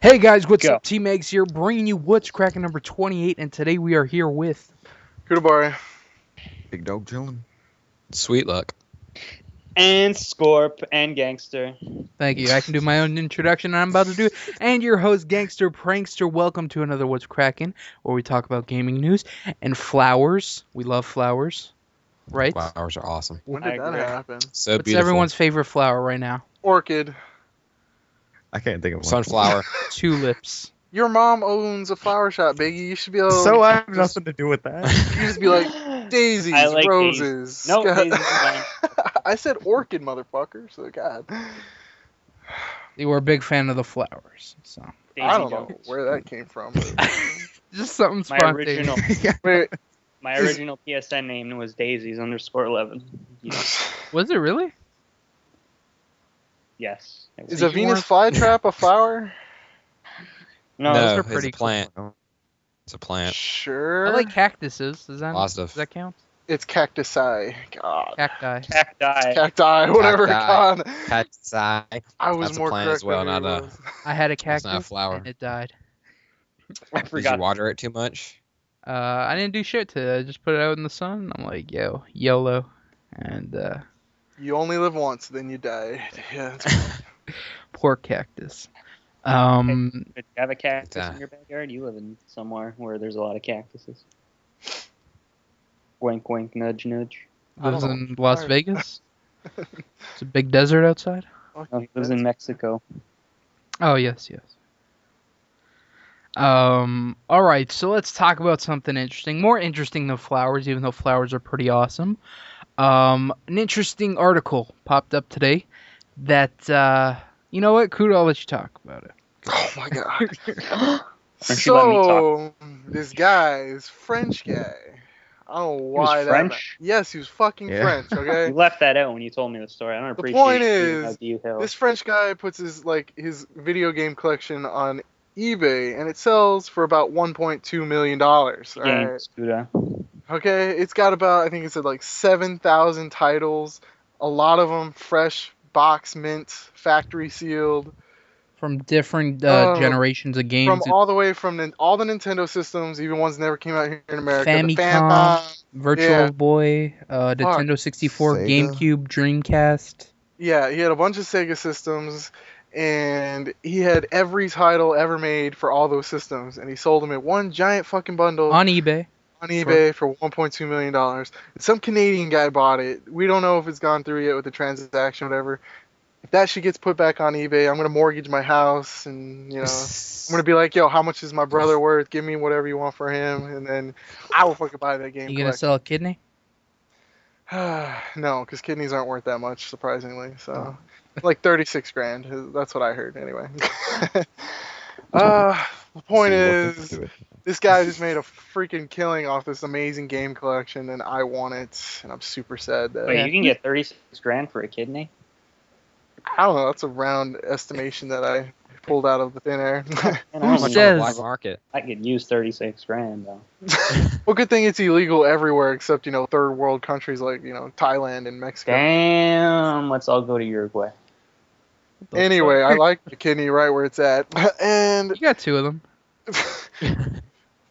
Hey guys, what's Go. up? TeamxEggS here, bringing you What's Crackin' number 28, and today we are here with... Goodbye. Big dog chilling. Sweet luck. And Scorp and Gangster. Thank you. I can do my own introduction, and I'm about to do it. And your host, Gangster Prankster. Welcome to another What's Crackin', where we talk about gaming news and flowers. We love flowers, right? Flowers are awesome. When did that happen? So What's beautiful. everyone's favorite flower right now? Orchid. I can't think of one. Sunflower. Tulips. Your mom owns a flower shop, Biggie. You should be able. So I have nothing to do with that. You just be like daisies, I like roses. No, God. daisies are fine. I said orchid, motherfucker. So God, You were a big fan of the flowers, so... Daisy I don't know Jones. where that came from. But... Just something My spontaneous. original, Wait, my original PSN name was Daisies_11. Was it really? Yes. It was. is a Venus flytrap a flower? No, those No, are it's pretty a plant. It's a plant. Sure. I like cactuses. Does Positive. that count? It's cacti. God. Cacti. Cacti. Cacti, whatever. Cacti. God. Cacti. I was That's a more plant correct as well, than not he a- was. I had a It's cactus, not a flower. and it died. I Did forgot. you water it too much? I didn't do shit to it. I just put it out in the sun. I'm like, yo, YOLO. And, You only live once, then you die. Yeah. That's poor cactus. Did you have a cactus Yeah. in your backyard? You live in somewhere where there's a lot of cactuses. Wink, wink, nudge, nudge. I don't Lives know. in Las Alright. Vegas. It's a big desert outside. No, he lives in Mexico. Oh, yes, yes. All right, so let's talk about something interesting. More interesting than flowers, even though flowers are pretty awesome. An interesting article popped up today that, you know what? Kudo, I'll let you talk about it. Oh my God. Aren't you letting me So this guy, this French guy, I don't know was why that. French? Yes, he was fucking Yeah. French. Okay. You left that out when you told me the story. I don't The appreciate point you. How is, do you help? This French guy puts his video game collection on eBay, and it sells for about $1.2 million. Right? Games, Buddha. Okay, it's got about, I think it said like 7,000 titles. A lot of them fresh, box mint, factory sealed. From different Oh, generations of games. From all the way from all the Nintendo systems, even ones that never came out here in America. The Famicom, Virtual yeah. Boy, Nintendo 64, Sega. GameCube, Dreamcast. Yeah, he had a bunch of Sega systems, and he had every title ever made for all those systems, and he sold them in one giant fucking bundle On eBay. on eBay for $1.2 million. And some Canadian guy bought it. We don't know if it's gone through yet with the transaction, whatever. If that shit gets put back on eBay, I'm gonna mortgage my house, and I'm gonna be like, yo, how much is my brother worth? Give me whatever you want for him, and then I will fucking buy that game. You gonna sell a kidney? No, because kidneys aren't worth that much, surprisingly. So, like 36 grand. That's what I heard, anyway. The point is, this guy just made a freaking killing off this amazing game collection, and I want it, and I'm super sad that. Wait, you can get 36 grand for a kidney? I don't know. That's a round estimation that I pulled out of the thin air. And I How don't much know. on the says- black market? I could use 36 grand though. Well, good thing it's illegal everywhere except third world countries like Thailand and Mexico. Damn, let's all go to Uruguay. Anyway, I like the kidney right where it's at, and You got two of them.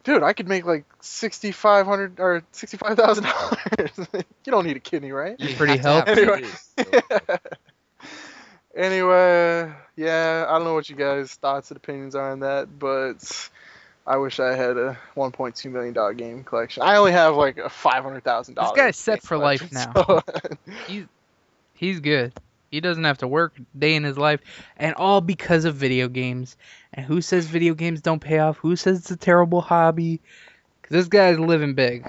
dude, I could make like $6,500 or $65,000. You don't need a kidney, right? You pretty Have to have healthy. kidneys. Anyway, yeah, I don't know what you guys' thoughts and opinions are on that, but I wish I had a $1.2 million game collection. I only have like a $500,000. This guy's set game for life collection, now. so- He's good. He doesn't have to work a day in his life, and all because of video games. And who says video games don't pay off? Who says it's a terrible hobby? Because this guy's living big.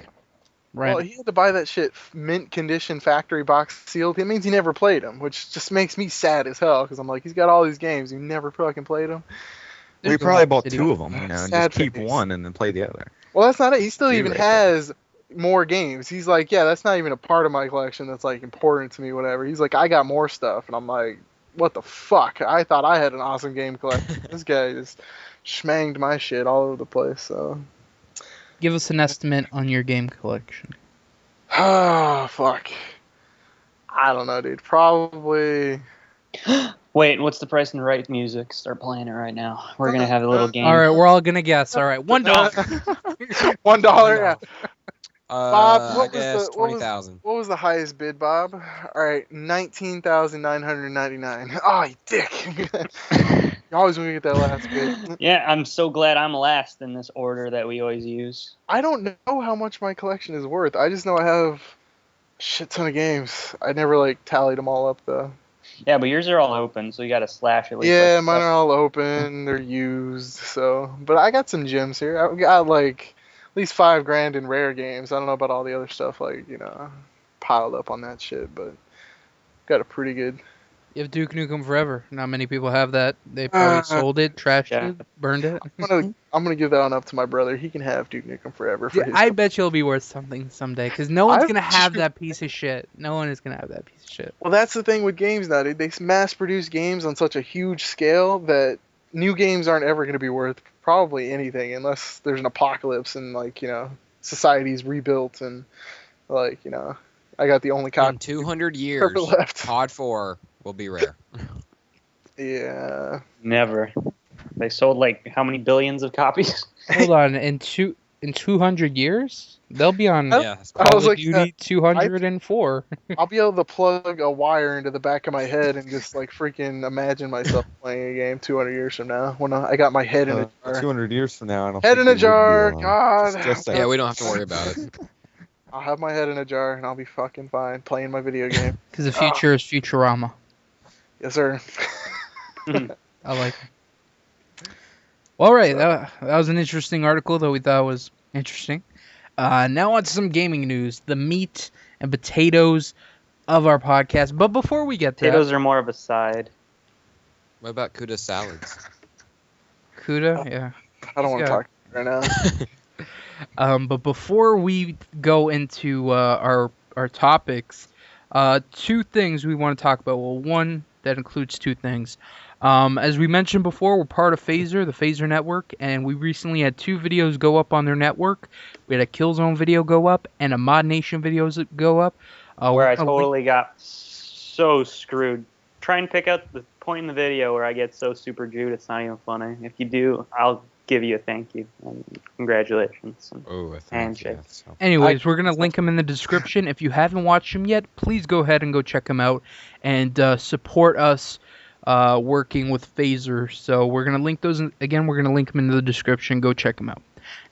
Right. Well, he had to buy that shit mint condition, factory box sealed. It means he never played them, which just makes me sad as hell. Because I'm like, he's got all these games, you never fucking played them. We probably bought two of them, and Sad just keep face. one and then play the other. Well, that's not it. He still You're even right. has more games. He's like, yeah, that's not even a part of my collection that's like important to me, whatever. He's like, I got more stuff, and I'm like, what the fuck? I thought I had an awesome game collection. This guy just schmanged my shit all over the place. So, Give us an estimate on your game collection. oh fuck, I don't know, dude. Probably Wait, what's the price in right music? Start playing it right now. We're gonna have a little game. All right, we're all gonna guess. All right, $1. $1. Yeah. Bob, I what was guess the what was 20,000. what was the highest bid, Bob? All right, 19,999. Oh, you dick! You always want to get that last bid. Yeah, I'm so glad I'm last in this order that we always use. I don't know how much my collection is worth. I just know I have a shit ton of games. I never like tallied them all up though. Yeah, but yours are all open, so you got to slash at least. Yeah, like, mine are all open. They're used. So, but I got some gems here. I got like at least $5,000 in rare games. I don't know about all the other stuff like piled up on that shit, but got a pretty good. You have Duke Nukem Forever. Not many people have that. They probably sold it, trashed yeah. it, burned it. I'm gonna give that one up to my brother. He can have Duke Nukem Forever for his. I bet you'll be worth something someday, because no one's I'm gonna have sure- that piece of shit. No one is gonna have that piece of shit. Well, that's the thing with games now. They mass produce games on such a huge scale that new games aren't ever gonna be worth probably anything unless there's an apocalypse and society's rebuilt and I got the only In copy 200 years, left. COD 4 will be rare. Yeah. Never. They sold like how many billions of copies? Hold on, in 200 years, they'll be on Yeah, that's I Call was of like, Duty 204. I'll be able to plug a wire into the back of my head and just like freaking imagine myself playing a game 200 years from now when I got my head in a jar. 200 years from now, I don't Head think in a it would be jar, alone. God. Just yeah, saying. we don't have to worry about it. I'll have my head in a jar and I'll be fucking fine playing my video game. Because the future is Futurama. Yes, sir. I like it. Well, all right, that was an interesting article that we thought was interesting. Now on to some gaming news, the meat and potatoes of our podcast. But before we get to Potatoes are more of a side. What about Kuda salads? Kuda, yeah. I don't want to Yeah. talk right now. But before we go into our topics, two things we want to talk about. Well, one that includes two things. As we mentioned before, we're part of Phaser, the Phaser network, and we recently had two videos go up on their network. We had a Killzone video go up and a Mod Nation video go up. Where we're I gonna link- totally got so screwed. Try and pick out the point in the video where I get so super Jewed, it's not even funny. If you do, I'll give you a thank you and congratulations. Oh, I think Handshake. so. Anyways, we're going to link them in the description. If you haven't watched them yet, please go ahead and go check them out and support us working with Phaser. So we're going to link those. Again, we're going to link them in the description. Go check them out.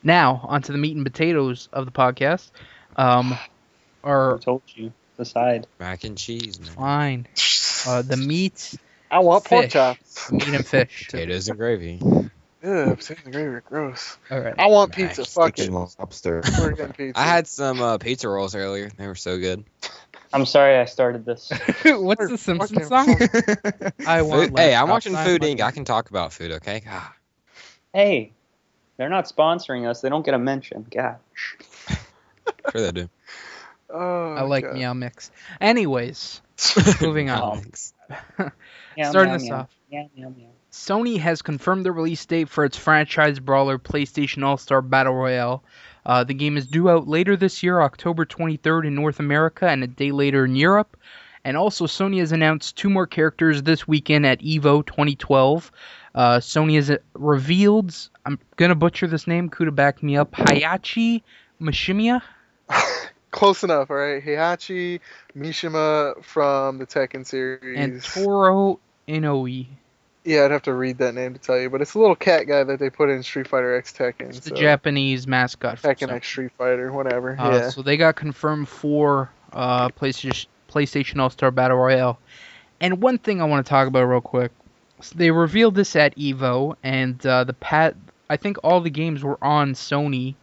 Now, onto the meat and potatoes of the podcast. I Our told you. The side. Mac and cheese, man. fine. The meat, I want pork fish. chops. Meat and fish. Potatoes and gravy. Ew, potatoes and gravy are gross. All right. I want Nice. pizza. Fuck it. Chicken lobster. We're getting pizza. I had some pizza rolls earlier. They were so good. I'm sorry I started this. What's the Simpsons song? I want. Hey, I'm laptop watching time, Food like- Inc. I can talk about food, okay? Ah, Hey, they're not sponsoring us. They don't get a mention. God. sure they do. Oh, I like God. Meow Mix. Anyways, moving on. Thanks. Starting this off. Meow, meow, meow. Sony has confirmed the release date for its franchise brawler PlayStation All-Star Battle Royale. The game is due out later this year, October 23rd in North America and a day later in Europe. And also, Sony has announced two more characters this weekend at EVO 2012. Sony has revealed, I'm going to butcher this name, Kuda back me up, Hayachi Mishimiya. Close enough, all right? Heihachi Mishima from the Tekken series. And Toro Inoue. Yeah, I'd have to read that name to tell you, but it's a little cat guy that they put in Street Fighter X Tekken. It's the so Japanese mascot. For Tekken Sony. X Street Fighter, whatever. Yeah. So they got confirmed for PlayStation All-Star Battle Royale. And one thing I want to talk about real quick. So they revealed this at EVO, and I think all the games were on Sony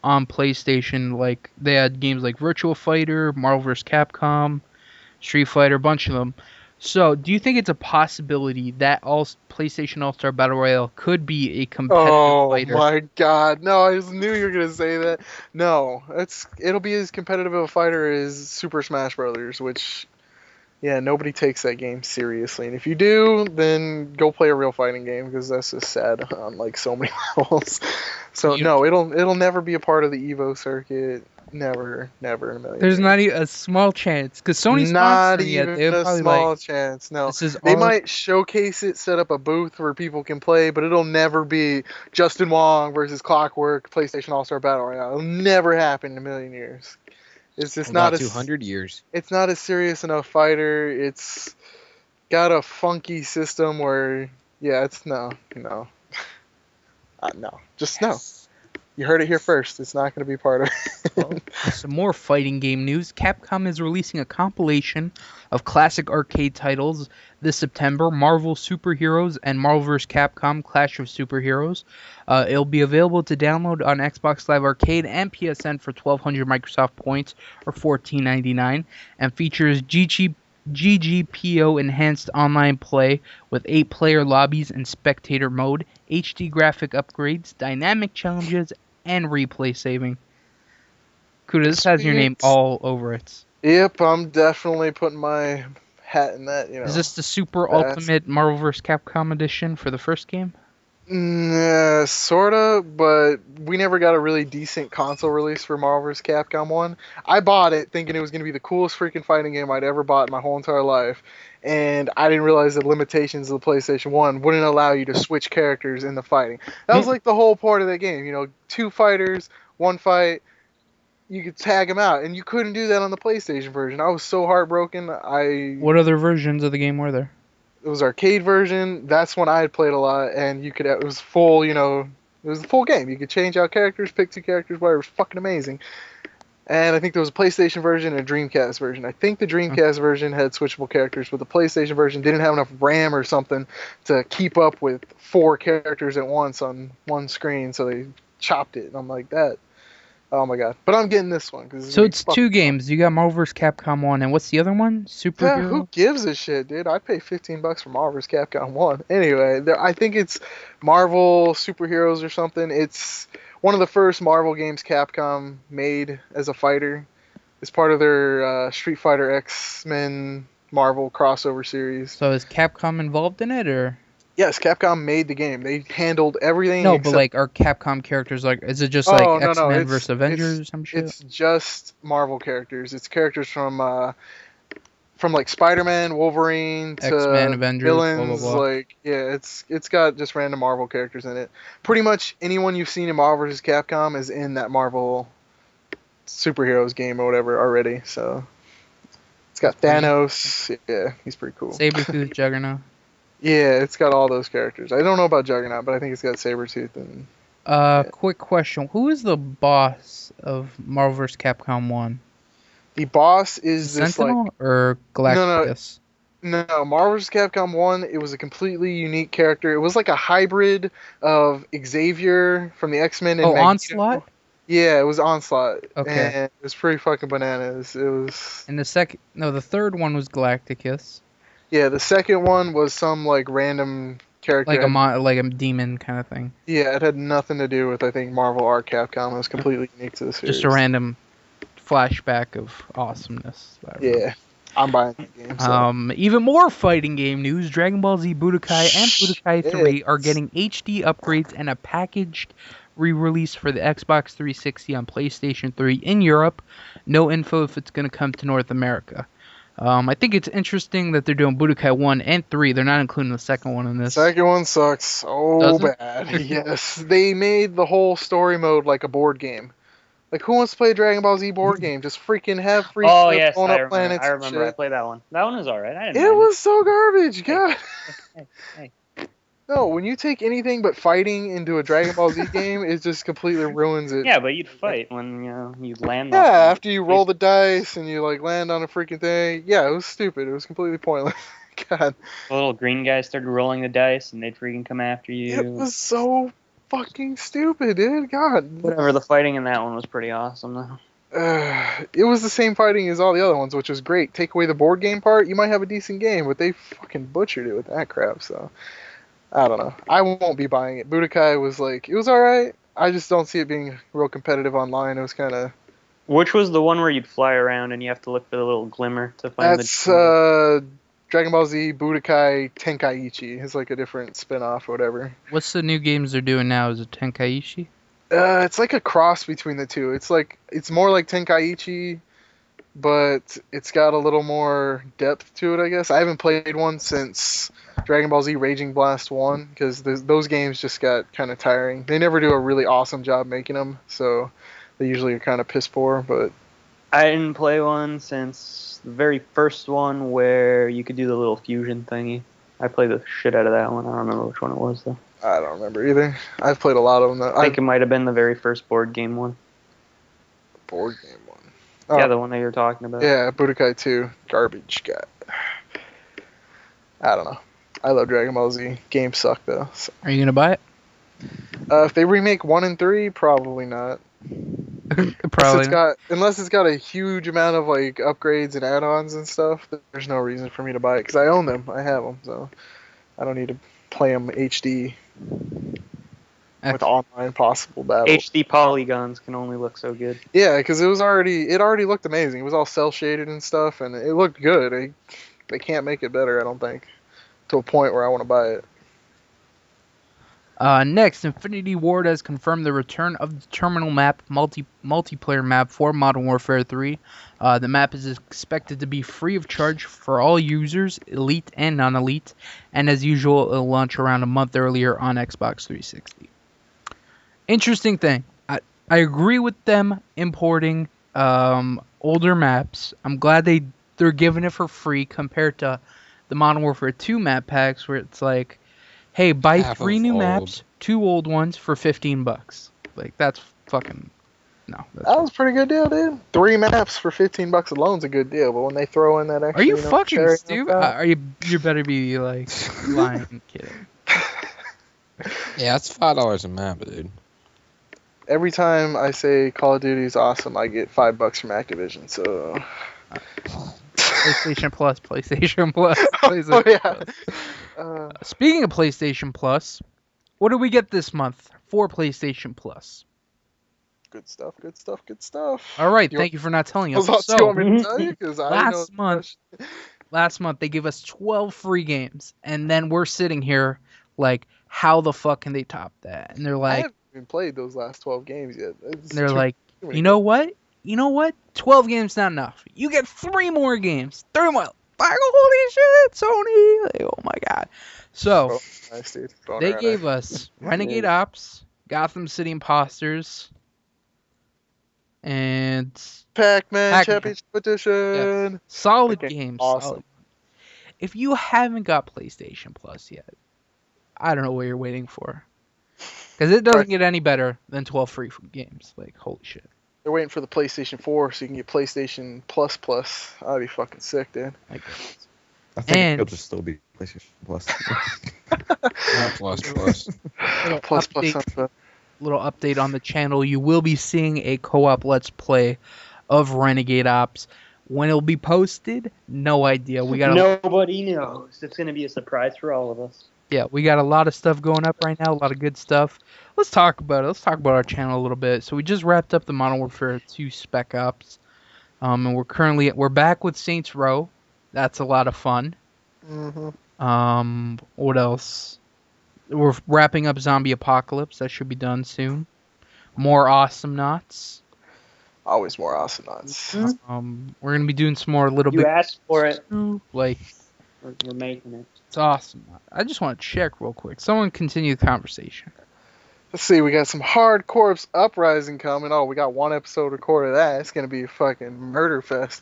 on PlayStation. Like, they had games like Virtua Fighter, Marvel vs. Capcom, Street Fighter, a bunch of them. So, do you think it's a possibility that PlayStation All-Star Battle Royale could be a competitive Oh fighter? my God! No, I just knew you were gonna say that. No, it'll be as competitive of a fighter as Super Smash Brothers, which, yeah, nobody takes that game seriously. And if you do, then go play a real fighting game because that's just sad on like so many levels. So You- no, it'll never be a part of the Evo circuit. Never in a million There's years. not even a small chance because Sony's Not sponsoring it. even They're a probably small like, chance. No, this is they our. might showcase it, set up a booth where people can play, but it'll never be Justin Wong versus Clockwork PlayStation All-Star Battle Royale. It'll never happen in a million years. It's just not About a 200 years. It's not a serious enough fighter. It's got a funky system where, yeah, it's no, no, just no. You heard it here first. It's not going to be part of it. Well, some more fighting game news. Capcom is releasing a compilation of classic arcade titles this September, Marvel Superheroes and Marvel vs. Capcom Clash of Superheroes. It'll be available to download on Xbox Live Arcade and PSN for 1,200 Microsoft points or $14.99 and features GGPO enhanced online play with 8-player lobbies and spectator mode, HD graphic upgrades, dynamic challenges, and replay saving. Kuda, this has your name Sweet. all over it. Yep, I'm definitely putting my hat in that. You know, Is this the Super that's- Ultimate Marvel vs. Capcom edition for the first game? Sorta, but we never got a really decent console release for Marvel vs. Capcom 1. I bought it thinking it was going to be the coolest freaking fighting game I'd ever bought in my whole entire life, and I didn't realize the limitations of the PlayStation 1 wouldn't allow you to switch characters in the fighting. That was like the whole part of the game, you know, 2 fighters, 1 fight, you could tag them out, and you couldn't do that on the PlayStation version. I was so heartbroken. What other versions of the game were there? It was arcade version. That's when I had played a lot, and you could. It was full. You know, it was the full game. You could change out characters, pick 2 characters, whatever. It was fucking amazing. And I think there was a PlayStation version and a Dreamcast version. I think the Dreamcast version had switchable characters, but the PlayStation version didn't have enough RAM or something to keep up with 4 characters at once on one screen, so they chopped it. And I'm like, that. Oh my god! But I'm getting this one So it's 2 games. You got Marvel vs. Capcom 1, and what's the other one? Superhero? Yeah, who gives a shit, dude? I'd pay $15 for Marvel vs. Capcom 1. Anyway, I think it's Marvel Superheroes or something. It's one of the first Marvel games Capcom made as a fighter. It's part of their Street Fighter X-Men Marvel crossover series. So is Capcom involved in it, or? Yes, Capcom made the game. They handled everything. No, but like, are Capcom characters like? Is it just like no, X-Men versus Avengers or some shit? It's just Marvel characters. It's characters from like Spider-Man, Wolverine to X-Men, Avengers, villains. blah, blah, blah. Like, yeah, it's got just random Marvel characters in it. Pretty much anyone you've seen in Marvel vs. Capcom is in that Marvel superheroes game or whatever already. So it's got Thanos. Yeah, he's pretty cool. Sabretooth, Juggernaut. Yeah, it's got all those characters. I don't know about Juggernaut, but I think it's got Sabretooth and. Quick question: who is the boss of Marvel vs. Capcom 1? The boss is this Sentinel like or Galactus? No, Marvel vs. Capcom 1, it was a completely unique character. It was like a hybrid of Xavier from the X-Men and Oh, Magneto. Onslaught? Yeah, it was Onslaught. Okay. And it was pretty fucking bananas. It was... And the third one was Galacticus. Yeah, the second one was some, like, random character. Like a demon kind of thing. Yeah, it had nothing to do with, I think, Marvel or Capcom. It was completely unique to the series. Just a random flashback of awesomeness. Yeah, I'm buying the game. So. Even more fighting game news: Dragon Ball Z Budokai and Budokai 3 are getting HD upgrades and a packaged re-release for the Xbox 360 on PlayStation 3 in Europe. No info if it's going to come to North America. I think it's interesting that they're doing Budokai 1 and 3. They're not including the second one in this. Second one sucks so Does it? bad. Yes, they made the whole story mode like a board game. Like, who wants to play a Dragon Ball Z board game? Just freaking have free Oh stuff, yes, blowing I up remember. planets I and remember. I shit. played that one. That one was alright. I didn't It mind was so garbage, God. Hey. No, when you take anything but fighting into a Dragon Ball Z game, it just completely ruins it. Yeah, but you'd fight when you land. Yeah, on after you roll the dice and you like land on a freaking thing. Yeah, it was stupid. It was completely pointless. God, the little green guy started rolling the dice, and they'd freaking come after you. it was so fucking stupid, dude. God. Whatever. The fighting in that one was pretty awesome, though. It was the same fighting as all the other ones, which was great. Take away the board game part, you might have a decent game, but they fucking butchered it with that crap. So I don't know. I won't be buying it. Budokai was like, it was alright. I just don't see it being real competitive online. It was kind of. Which was the one where you'd fly around and you have to look for the little glimmer to find That's the. Dragon Ball Z Budokai Tenkaichi. It's like a different spin-off or whatever. What's the new games they're doing now? Is it Tenkaichi? It's like a cross between the two. It's more like Tenkaichi, but it's got a little more depth to it, I guess. I haven't played one since Dragon Ball Z Raging Blast 1 because those games just got kind of tiring. They never do a really awesome job making them, so they usually are kind of piss poor. But I didn't play one since the very first one where you could do the little fusion thingy. I played the shit out of that one. I don't remember which one it was though. I don't remember either. I've played a lot of them. I think it might have been the very first board game one. Board game one. Yeah, the one that you're talking about. Yeah, Budokai 2. Garbage guy. I don't know. I love Dragon Ball Z. Games suck though. So. Are you gonna buy it? If they remake 1 and 3, probably not. Probably. Unless it's got a huge amount of like upgrades and add-ons and stuff, there's no reason for me to buy it because I own them. I have them, so I don't need to play them HD with online possible battles. HD polygons can only look so good. Yeah, because it already looked amazing. It was all cell shaded and stuff, and it looked good. They can't make it better, I don't think, to a point where I want to buy it. Next, Infinity Ward has confirmed the return of the terminal map multiplayer map for Modern Warfare 3. The map is expected to be free of charge for all users, elite and non-elite, and as usual, it'll launch around a month earlier on Xbox 360. Interesting thing. I agree with them importing older maps. I'm glad they're giving it for free compared to the Modern Warfare 2 map packs where it's like, hey, buy 3 new maps, 2 old ones for $15. Like, that's fucking... No. That was a pretty good deal, dude. 3 maps for $15 alone is a good deal, but when they throw in that extra... Are you fucking stupid? You better be, like, lying kidding. Yeah, it's $5 a map, dude. Every time I say Call of Duty is awesome, I get $5 from Activision, so... PlayStation Plus, PlayStation Plus, PlayStation Oh, yeah. Plus. Speaking of PlayStation Plus, what do we get this month for PlayStation Plus? Good stuff, good stuff, good stuff. All right, thank you for not telling us. So, you want me to tell you? 'Cause I know last month they gave us 12 free games, and then we're sitting here like, how the fuck can they top that? And they're I like, haven't even played those last 12 games yet. and they're like, you know what? 12 games not enough. You get 3 more games. 3 more. Holy shit, Sony! Like, oh my god. So, nice, dude. they gave us Renegade Ops, Gotham City Imposters, and Pac-Man Championship Edition. yes. Solid games. Awesome. Solid. If you haven't got PlayStation Plus yet, I don't know what you're waiting for. Because it doesn't get any better than 12 free games. Like, holy shit. They're waiting for the PlayStation 4 so you can get PlayStation Plus Plus. That'd be fucking sick, dude. I guess. I think it'll just still be PlayStation Plus. Plus. Plus sounds better. Little update on the channel. You will be seeing a co-op Let's Play of Renegade Ops. When it'll be posted, no idea. Nobody knows. It's going to be a surprise for all of us. Yeah, we got a lot of stuff going up right now, a lot of good stuff. Let's talk about it. Let's talk about our channel a little bit. So we just wrapped up the Modern Warfare 2 Spec Ops, and we're back with Saints Row. That's a lot of fun. Mm-hmm. What else? We're wrapping up Zombie Apocalypse. That should be done soon. More Awesome Knots. Always more awesome knots. We're gonna be doing some more little bit. You asked for it. Like, we're making it. It's awesome. I just want to check real quick. Someone continue the conversation. Let's see, we got some Hard Corpse Uprising coming. Oh, we got 1 episode recorded of that. It's gonna be a fucking murder fest.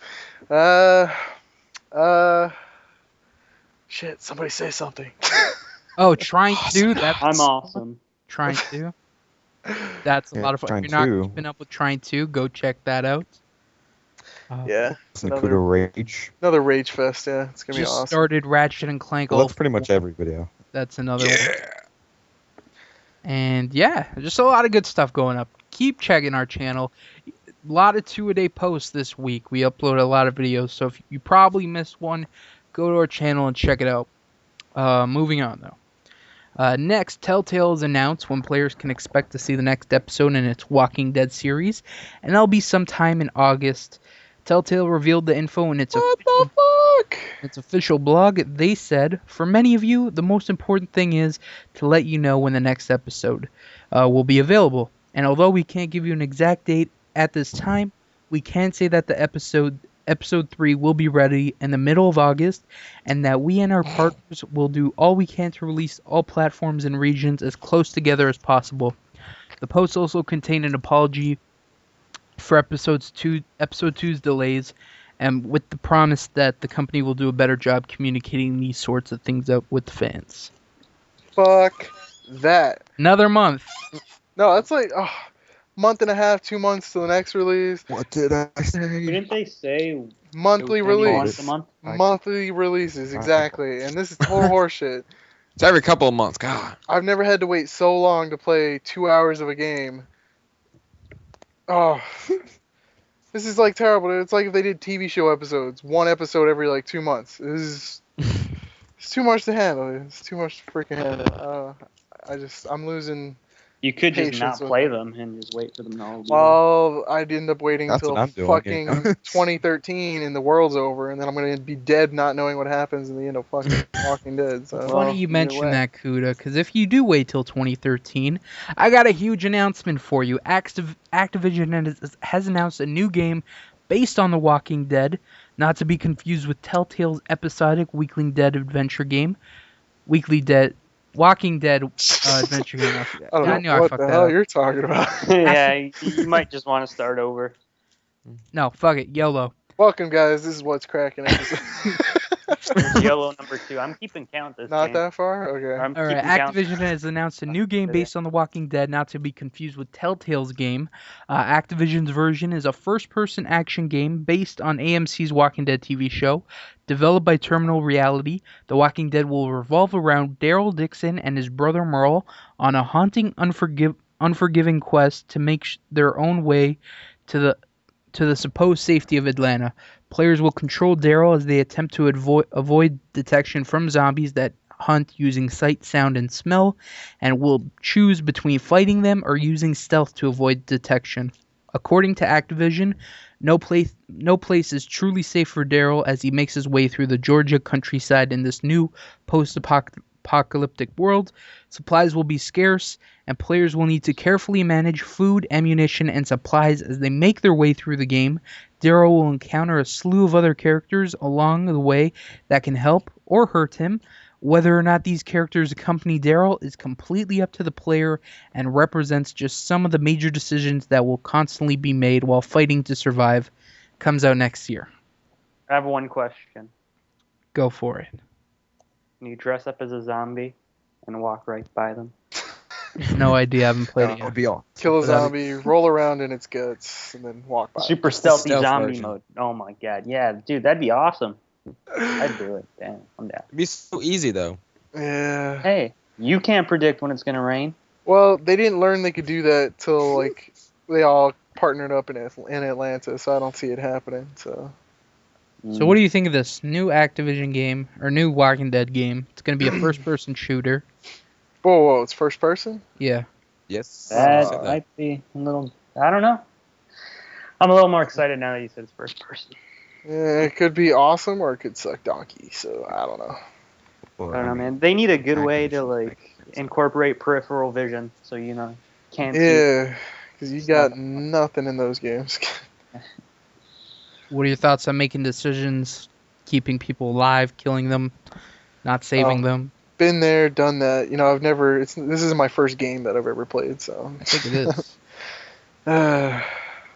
Shit, somebody say something. Oh, Trying to. That's I'm awesome. Trying to. That's a lot of fun. If you're not keeping up with Trying to, go check that out. Yeah. Another Rage. Another Rage Fest, yeah. It's going to be awesome. Just started Ratchet and Clank. Well, that's pretty much every video. That's another one. And yeah, just a lot of good stuff going up. Keep checking our channel. A lot of 2-a-day posts this week. We upload a lot of videos, so if you probably missed one, go to our channel and check it out. Moving on, though. Next, Telltale has announced when players can expect to see the next episode in its Walking Dead series, and that'll be sometime in August. Telltale revealed the info in its official blog. They said, for many of you, the most important thing is to let you know when the next episode will be available. And although we can't give you an exact date at this time, we can say that the episode 3 will be ready in the middle of August, and that we and our partners will do all we can to release all platforms and regions as close together as possible. The posts also contain an apology for episode 2's delays, and with the promise that the company will do a better job communicating these sorts of things up with the fans. Fuck that. Another month. No, that's like month and a half, 2 months to the next release. What did I say? Didn't they say Monthly it would be release. once a month? Monthly releases, exactly. And this is total horseshit. It's every couple of months. God. I've never had to wait so long to play 2 hours of a game. Oh, this is like terrible. It's like if they did TV show episodes, 1 episode every like 2 months. It's too much to handle. It's too much to freaking handle. I'm losing. You could just not patience with play them. them and just wait for them to all be Well, I'd end up waiting That's until what I'm doing, fucking yeah. 2013 and the world's over, and then I'm gonna be dead not knowing what happens in the end of fucking Walking Dead. So Funny you either mention way. that, Kuda, because if you do wait till 2013, I got a huge announcement for you. Activision has announced a new game based on The Walking Dead, not to be confused with Telltale's episodic Walking Dead adventure game. Walking Dead adventure game. I don't knew know I what fucked the that hell up. you're talking about. Yeah, you might just want to start over. No, fuck it, YOLO. Welcome, guys. This is What's Crackin' episode. It's yellow number 2. I'm keeping count this Not game. that far? Okay. I'm Alright, keeping count. Activision has announced a new game based on The Walking Dead, not to be confused with Telltale's game. Activision's version is a first-person action game based on AMC's Walking Dead TV show. Developed by Terminal Reality, The Walking Dead will revolve around Daryl Dixon and his brother Merle on a haunting, unforgiving quest to make their own way to the supposed safety of Atlanta. Players will control Daryl as they attempt to avoid detection from zombies that hunt using sight, sound, and smell, and will choose between fighting them or using stealth to avoid detection. According to Activision, no place is truly safe for Daryl as he makes his way through the Georgia countryside in this new post-apocalyptic world. Supplies will be scarce, and players will need to carefully manage food, ammunition, and supplies as they make their way through the game. Daryl will encounter a slew of other characters along the way that can help or hurt him. Whether or not these characters accompany Daryl is completely up to the player and represents just some of the major decisions that will constantly be made while fighting to survive. Comes out next year. I have one question. Go for it. Can you dress up as a zombie and walk right by them? No idea. I haven't played it That would yet. be all. Kill a zombie, roll around in its guts, and then walk by. Super stealthy stealth zombie version. mode. Oh my god. Yeah, dude, that'd be awesome. I'd do it. Damn, I'm down. It'd be so easy though. Yeah. Hey, you can't predict when it's gonna rain. Well, they didn't learn they could do that till like they all partnered up in Atlanta, so I don't see it happening. So So what do you think of this new Activision game, or new Walking Dead game? It's going to be a first-person shooter. whoa, it's first person. Yeah. Yes. That Said that. might be a little. I don't know. I'm a little more excited now that you said it's first person. Yeah, it could be awesome or it could suck donkey. So I don't know. I don't know, man. They need a good way to like incorporate peripheral vision, so can't. see. Yeah, because you got nothing in those games. What are your thoughts on making decisions, keeping people alive, killing them, not saving them? Been there, done that. I've never. This is my first game that I've ever played, so I think it is. I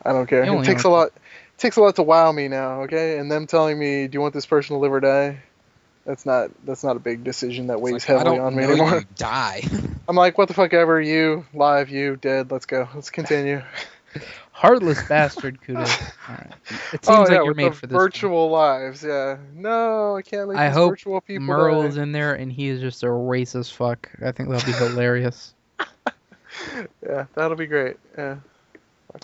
don't care. You It only takes a know. lot. It takes a lot to wow me now. Okay, and them telling me, "Do you want this person to live or die?" That's not a big decision that weighs It's like, I heavily don't on me know anymore. you die. I'm like, what the fuck ever. You live, you dead. Let's go. Let's continue. Heartless bastard, Kuda. All right. It seems Oh like yeah, you're with made the for this. one. virtual lives. Yeah. No, I can't let I these hope virtual people Merle die. is in there and he is just a racist fuck. I think that'll be hilarious. Yeah, that'll be great. Yeah.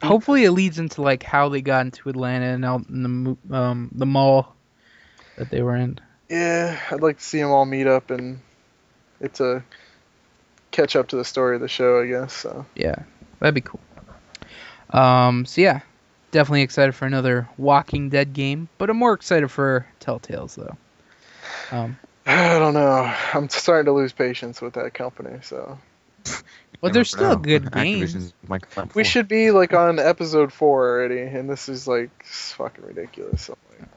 Hopefully, it leads into like how they got into Atlanta and out in the mall that they were in. Yeah, I'd like to see them all meet up and it's a catch up to the story of the show, I guess. So. Yeah, that'd be cool. So yeah, definitely excited for another Walking Dead game, but I'm more excited for Telltales though. I don't know. I'm starting to lose patience with that company. So. Well, You there's never still a know. good game. Activision's my client We before. should be like on episode 4 already, and this is like fucking ridiculous. I'm like,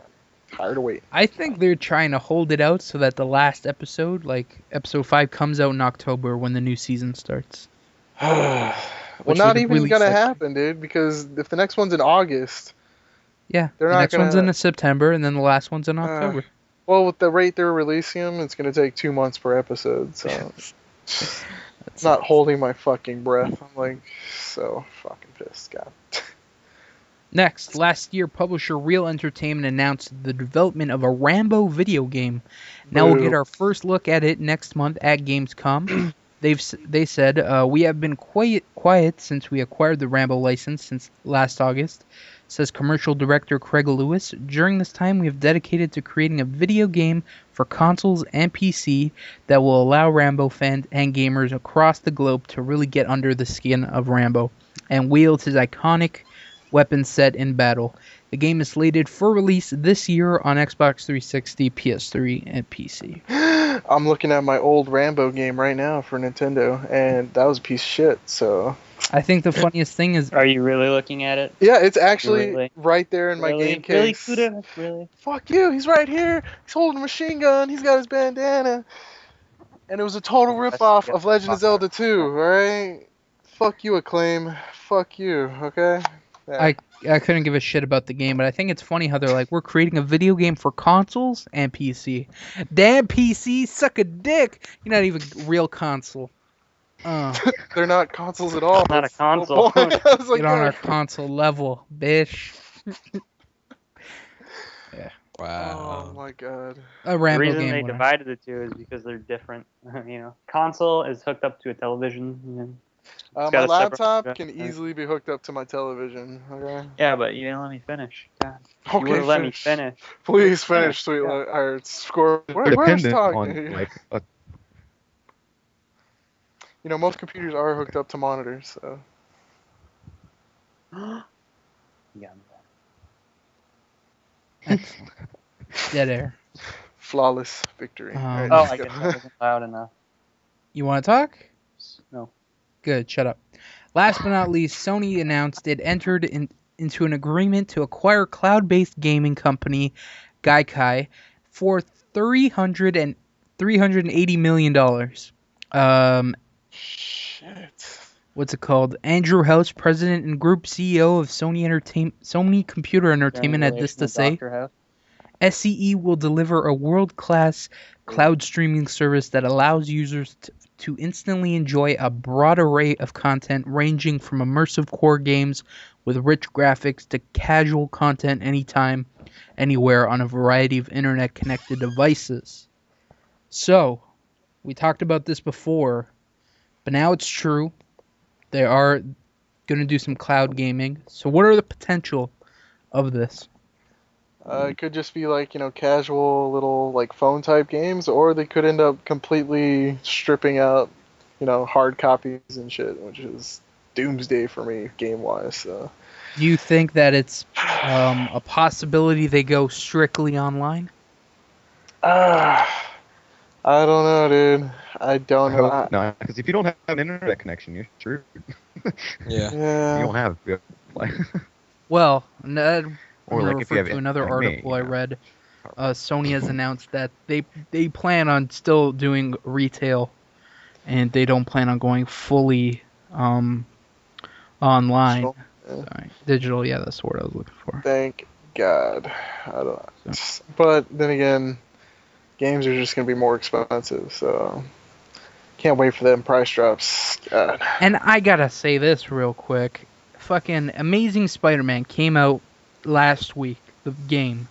tired of waiting. I think they're trying to hold it out so that the last episode, like episode 5, comes out in October when the new season starts. Well, Which not would even really gonna suck. happen, dude. Because if the next one's in August, Yeah, they're the not next one's gonna. in September, and then the last one's in October. Well, with the rate they're releasing them, it's gonna take 2 months per episode. So it's not holding my fucking breath. I'm like so fucking pissed, God. Next, last year, publisher Real Entertainment announced the development of a Rambo video game. Now we'll get our first look at it next month at Gamescom. They said, we have been quiet since we acquired the Rambo license since last August, says commercial director Craig Lewis. During this time, we have dedicated to creating a video game for consoles and PC that will allow Rambo fans and gamers across the globe to really get under the skin of Rambo and wield his iconic weapon set in battle. The game is slated for release this year on Xbox 360, PS3, and PC. I'm looking at my old Rambo game right now for Nintendo, and that was a piece of shit. So I think the funniest thing is, Are you really looking at it? yeah, it's actually Really? right there in my game Really, case. Kuda? Really? Fuck you, he's right here. He's holding a machine gun. He's got his bandana. And it was a total ripoff of Legend of Zelda 2, alright? Fuck you, Acclaim. Fuck you, okay? Yeah. I couldn't give a shit about the game, but I think it's funny how they're like, we're creating a video game for consoles and PC. Damn PC, suck a dick. You're not even a real console. They're not consoles at all. Not a That's the whole console. point. I was like, Get on yeah. our console level, bitch. Wow. Oh my god. A The Rambo reason game. they winner. divided the two is because they're different. Console is hooked up to a television. My got a separate laptop projector. can easily be hooked up to my television, okay? Yeah, but you didn't let me finish. God. Okay, You would have let me finish. finish. Please finish, Yeah. sweet Yeah. or score. They're Where's dependent talking? on like a You know, most computers are hooked up to monitors, so. Yeah. Excellent. Dead air. Flawless victory. Alright, Oh, let's I go. guess that wasn't loud enough. You want to talk? No. Good, shut up. Last but not least, Sony announced it entered into an agreement to acquire cloud-based gaming company Gaikai for $380 million. Shit. What's it called? Andrew House, president and group CEO of Sony Computer Entertainment, had this to say. Dr. House. SCE will deliver a world-class cloud streaming service that allows users to instantly enjoy a broad array of content ranging from immersive core games with rich graphics to casual content anytime, anywhere on a variety of internet-connected devices. So, we talked about this before, but now it's true. They are going to do some cloud gaming. So what are the potential of this? It could just be like, casual little like phone type games, or they could end up completely stripping out, hard copies and shit, which is doomsday for me game wise. So. Do you think that it's a possibility they go strictly online? I don't know, dude. I don't know. hope not, because if you don't have an internet connection, you're screwed. Yeah. You Yeah. don't have like Well, I'm or going like to if you refer have to another like me, article I read. Sony has announced that they plan on still doing retail, and they don't plan on going fully online. Digital, yeah. Sorry, digital. Yeah, that's the word I was looking for. Thank God. I don't. But then again, games are just gonna be more expensive, so can't wait for them price drops. God. And I gotta say this real quick. Fucking Amazing Spider-Man came out last week, the game.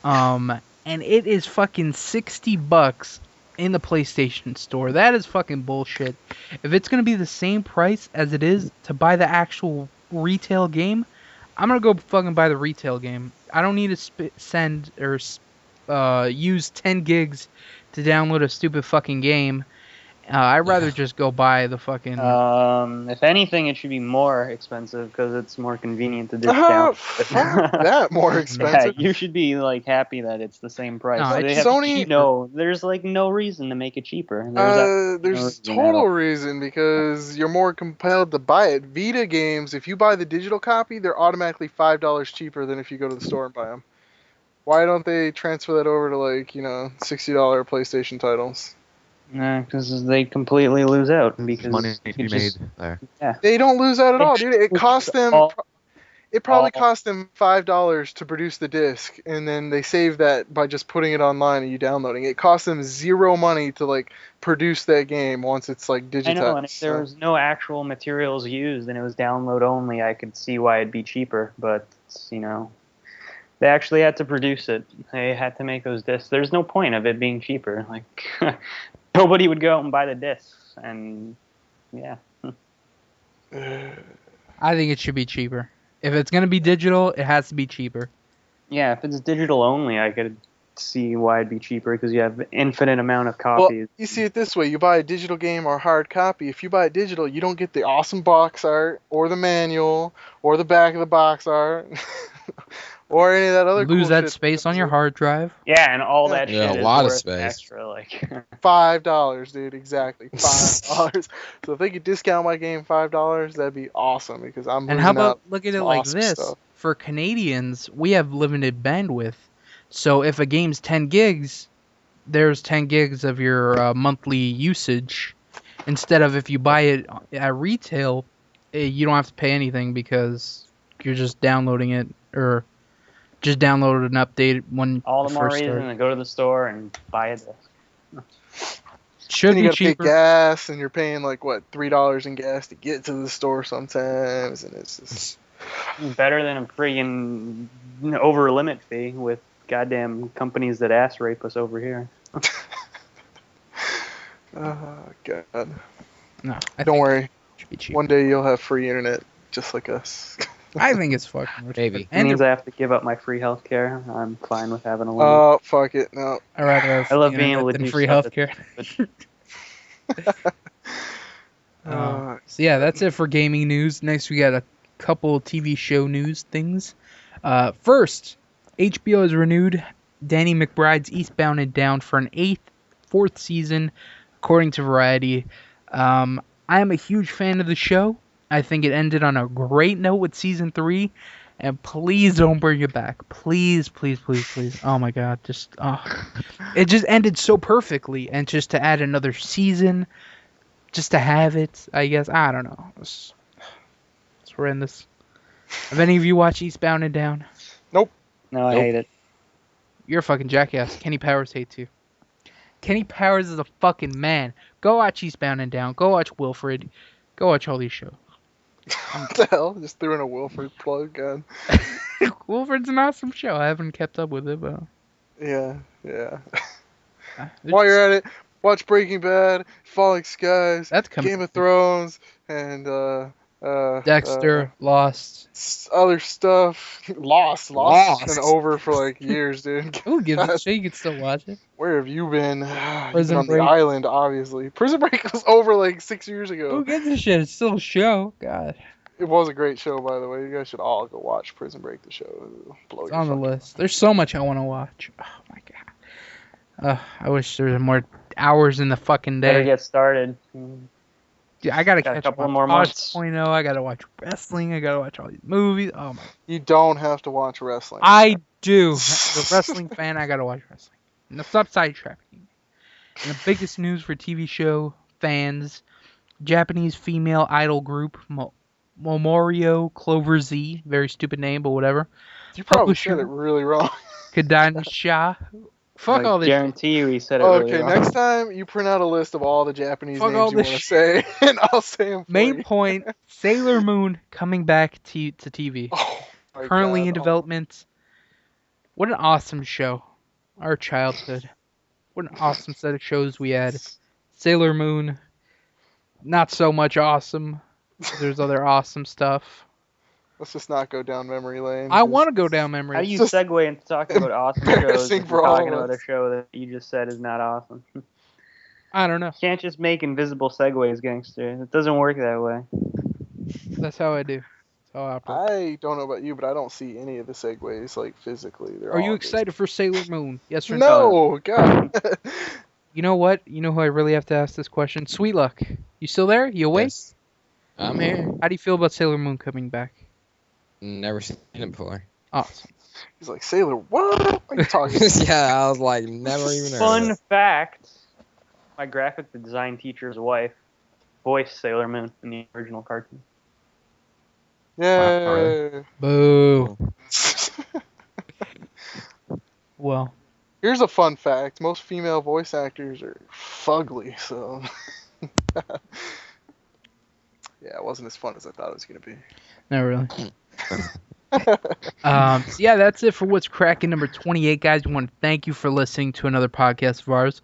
And it is fucking $60 in the PlayStation Store. That is fucking bullshit. If it's gonna be the same price as it is to buy the actual retail game, I'm gonna go fucking buy the retail game. I don't need to send or use 10 gigs to download a stupid fucking game. I'd rather just go buy the fucking. If anything, it should be more expensive because it's more convenient to discount. Fuck that, more Yeah, expensive. you should be like happy that it's the same price. No, They it's have Sony- there's like no reason to make it cheaper. There's no reason at total all. reason because you're more compelled to buy it. Vita games, if you buy the digital copy, they're automatically $5 cheaper than if you go to the store and buy them. Why don't they transfer that over to like $60 PlayStation titles? Because they completely lose out because money to be it made just- there. Yeah. They don't lose out at It all, dude. It costs them. all- It probably all- cost them $5 to produce the disc, and then they save that by just putting it online and you downloading it. It costs them zero money to like produce that game once it's like digitized. I know, and if there was no actual materials used and it was download only, I could see why it'd be cheaper. But they actually had to produce it. They had to make those discs. There's no point of it being cheaper. Like nobody would go out and buy the discs, and yeah. I think it should be cheaper. If it's gonna be digital, it has to be cheaper. Yeah, if it's digital only, I could see why it'd be cheaper because you have infinite amount of Well, copies. you see it this way: you buy a digital game or a hard copy. If you buy it digital, you don't get the awesome box art or the manual or the back of the box art or any of that other. Lose cool that shit space on your hard drive. Yeah, and all that Yeah, shit a is lot of worth space. extra. Like, $5, dude. Exactly $5. So if they could discount my game $5, that'd be awesome because I'm And losing how about out look at it some like awesome this? stuff. For Canadians, we have limited bandwidth. So if a game's 10 gigs, there's 10 gigs of your monthly usage. Instead of if you buy it at retail, you don't have to pay anything because you're just downloading it or just download an update when all the it more first reason starts. to go to the store and buy a disc. Should Then you be gotta pay cheaper. gas, and you're paying like what $3 in gas to get to the store sometimes, and it's just Better than a friggin' over limit fee with goddamn companies that ass rape us over here. oh god. No, I Don't think worry, it should be cheaper. one day you'll have free internet just like us. I think it's fucking ridiculous. Maybe. It And means I have to give up my free healthcare. I'm fine with having a limit. Oh fuck it, no. I'd rather have I love free being internet able to than do free stuff healthcare. Uh, So yeah, that's it for gaming news. Next, we got a couple TV show news things. First, HBO has renewed Danny McBride's Eastbound and Down for an fourth season, according to Variety. I am a huge fan of the show. I think it ended on a great note with season 3, and please don't bring it back. Please, please, please, please. Oh my God, it just ended so perfectly, and just to add another season. Just to have it, I guess. I don't know. It's horrendous. Have any of you watched Eastbound and Down? No, I Nope. hate it. You're a fucking jackass. Kenny Powers hates you. Kenny Powers is a fucking man. Go watch Eastbound and Down. Go watch Wilfred. Go watch all these shows. what the hell? Just threw in a Wilford plug, God. Wilfred's an awesome show. I haven't kept up with it, but Yeah. While you're at it, watch Breaking Bad, Falling Skies, that's coming. Game of Thrones, and Dexter, Lost. other stuff. Lost. Lost. Been over for like years, dude. Who gives a shit? You can still watch it. Where have you been? You've Prison been on Break. the island, obviously. Prison Break was over like 6 years ago. Who gives a shit? It's still a show. God, It was a great show, by the way. You guys should all go watch Prison Break, the show. It'll blow it's your on the fucking list. There's so much I want to watch. Oh my God. I wish there was more hours in the fucking Better day. get started. Dude, I gotta Got a catch couple up on more months. 0. I gotta watch wrestling. I gotta watch all these movies. Oh my! You don't have to watch wrestling. I do. As a wrestling fan, I gotta watch wrestling. Now stop sidetracking. And the biggest news for TV show fans: Japanese female idol group Momorio Clover Z. Very stupid name, but whatever. You probably Publisher. said it really wrong. Kadansha. Fuck I all this. guarantee you he said it really Okay, wrong. next time you print out a list of all the Japanese Fuck names all you this want to say, and I'll say them for Main you. point: Sailor Moon coming back to TV. Oh, my Currently God. in development. What an awesome show. Our childhood. What an awesome set of shows we had. Sailor Moon. Not so much awesome. There's other awesome stuff. Let's just not go down memory lane. I want to go down memory. How do you Just segue into talking about awesome shows embarrassing if for you're all talking of about a us. show that you just said is not awesome? I don't know. You can't just make invisible segways, gangster. It doesn't work that way. That's how I do. That's how I operate. I don't know about you, but I don't see any of the segues like physically. They're Are all you invisible. excited for Sailor Moon? Yes or no? No, God. You know what? You know who I really have to ask this question? Sweet Luck. You still there? You awake? Yes. I'm here. How do you feel about Sailor Moon coming back? Never seen it before. Awesome. He's like, Sailor, what? What are you talking? Yeah, I was like, never even heard of Fun it. fact: my graphic design teacher's wife voiced Sailor Moon in the original cartoon. Yeah. Boo. Well, Here's a fun fact: most female voice actors are fugly, so. Yeah, it wasn't as fun as I thought it was gonna be. not really. So yeah, that's it for what's cracking number 28, guys. We want to thank you for listening to another podcast of ours.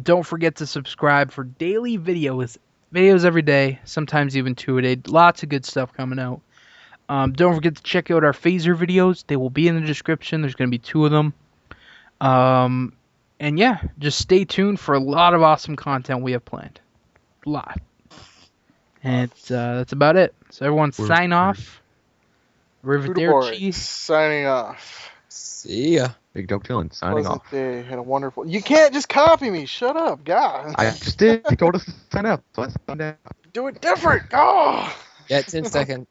Don't forget to subscribe for daily videos every day, sometimes even 2 a day. Lots of good stuff coming out. Don't forget to check out our phaser videos. They will be in the description. There's going to be 2 of them. And yeah, just stay tuned for a lot of awesome content we have planned. A lot. And that's about it. So everyone sign off. Arrivederci. Signing off. See ya. Big Dope Chillin', signing Pleasant off. day and a wonderful. You can't just copy me. Shut up, God. I just did. He told us to sign out, so I signed out. Do it different. Go. Yeah, 10 seconds.